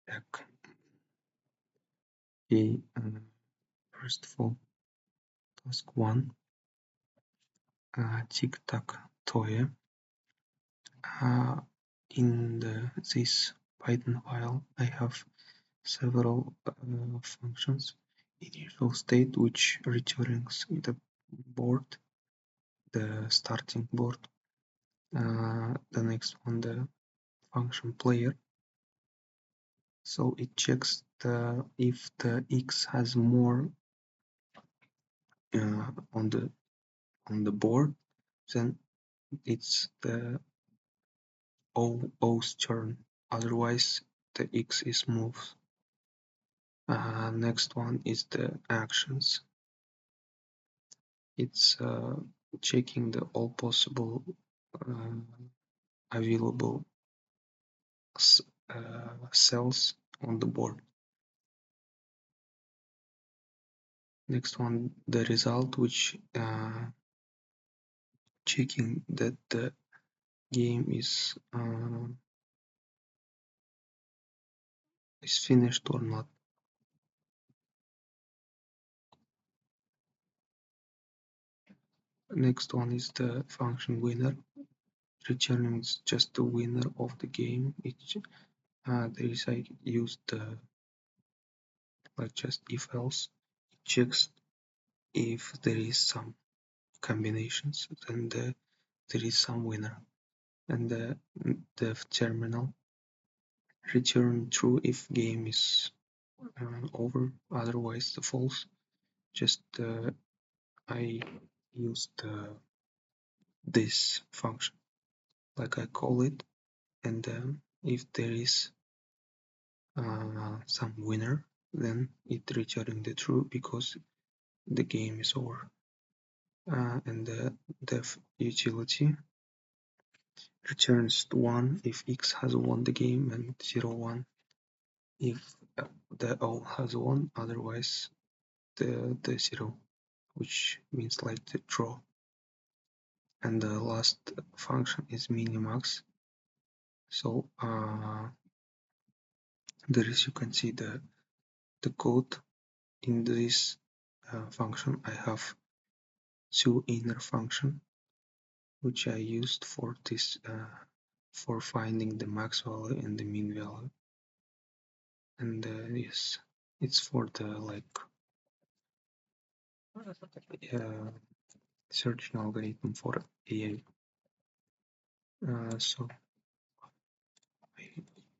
back. Okay, first of all, task 1, tic-tac-toe. In this Python file, I have several functions. Initial state, which returns the board, the starting board. The next one, the function player. So it checks if the X has more on the board, then it's the O's turn. Otherwise, the X is moved. Next one is the actions. It's checking all possible available cells on the board. Next one, the result, which checking that the game is finished or not. Next one is the function winner, returning just the winner of the game. There is I used the like just if else. It checks if there is some combinations, then there is some winner. And the terminal, return true if game is over, otherwise the false. Just I used this function, like I call it, and if there is some winner, then it returning the true because the game is over. And the def utility returns 1 if X has won the game, and 0, 1 if the O has won, otherwise the 0, which means like the draw. And the last function is minimax. So there is, you can see the code in this function. I have 2 inner function which I used for this for finding the max value and the mean value. And yes, it's for the like searching algorithm for AI. So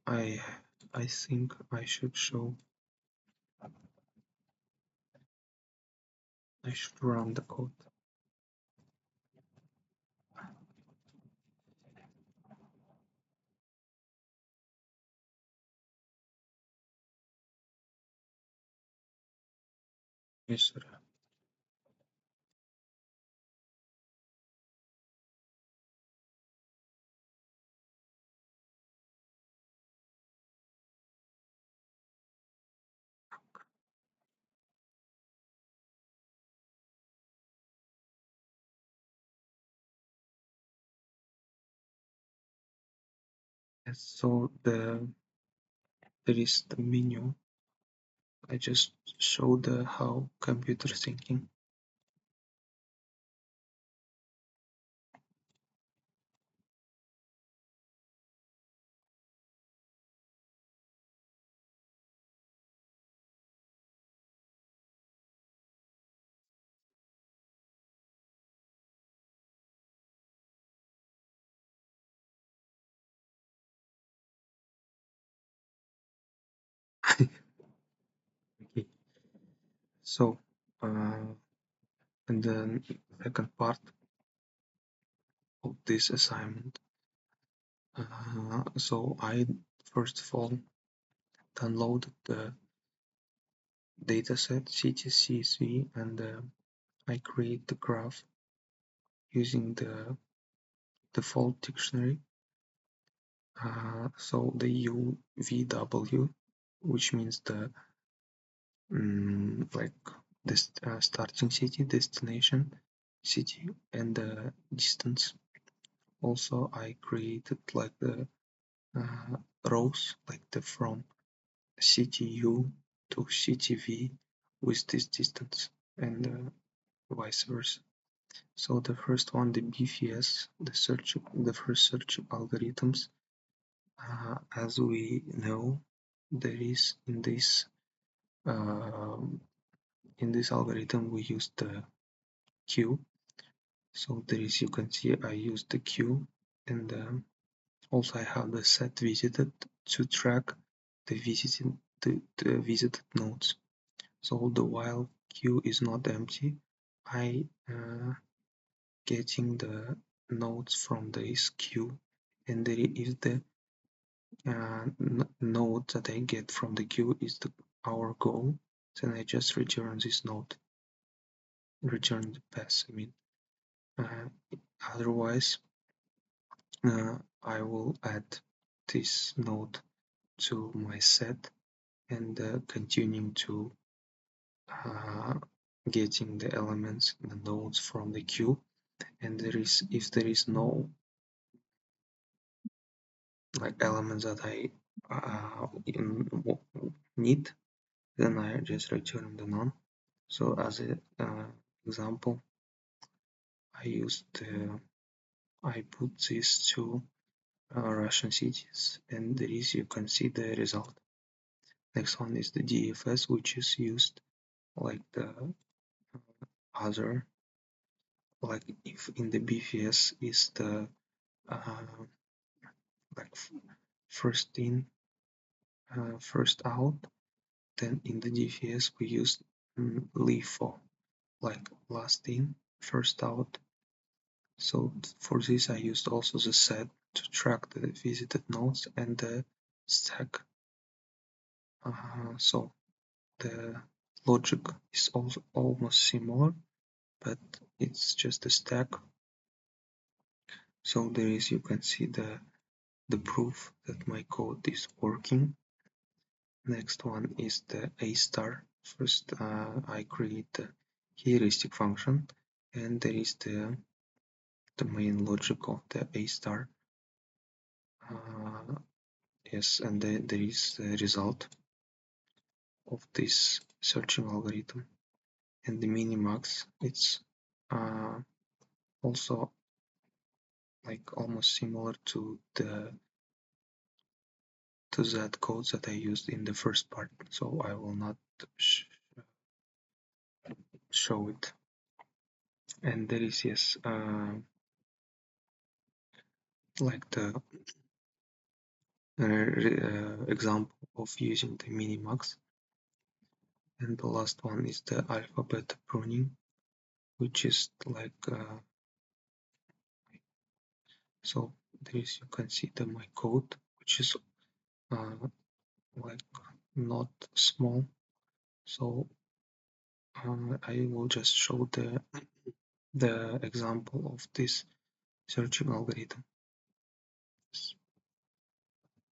I think I should run the code. Yes, sir. Yes, so there is the menu. I just showed how computer thinking. Okay. So and then second part of this assignment. So I first of all downloaded the dataset CSV, and I create the graph using the default dictionary. So the UVW, which means the like this starting city, destination city, and the distance. Also, I created like the rows, like the from CTU to CTV with this distance, and vice versa. So the first one, the BFS, the first search algorithms, as we know, there is in this algorithm we use the queue. So there is, you can see I use the queue, and also I have the set visited to track the visited nodes. So the while queue is not empty, I getting the nodes from this queue, and there is the node that I get from the queue is our goal. Then I just return this node, return the pass. I mean, otherwise, I will add this node to my set and continuing to getting the elements, the nodes from the queue. And if there is no like elements that I need, then I just return the none. So as an example, I put these two Russian cities, and there is, you can see the result. Next one is the DFS, which is used like the other, like if in the BFS is the like first in, first out, then in the DFS we use LIFO, like last in, first out. So for this I used also the set to track the visited nodes and the stack. So the logic is also almost similar, but it's just a stack. So there is, you can see the proof that my code is working. Next one is the A star. First, I create the heuristic function, and there is the main logic of the A star. Yes, and there is the result of this searching algorithm. And the minimax, it's also like almost similar to that code that I used in the first part, so I will not show it. And there is, yes, like the example of using the minimax. And the last one is the alpha beta pruning, which is like so there is, you can see my code, which is like not small. So I will just show the example of this searching algorithm.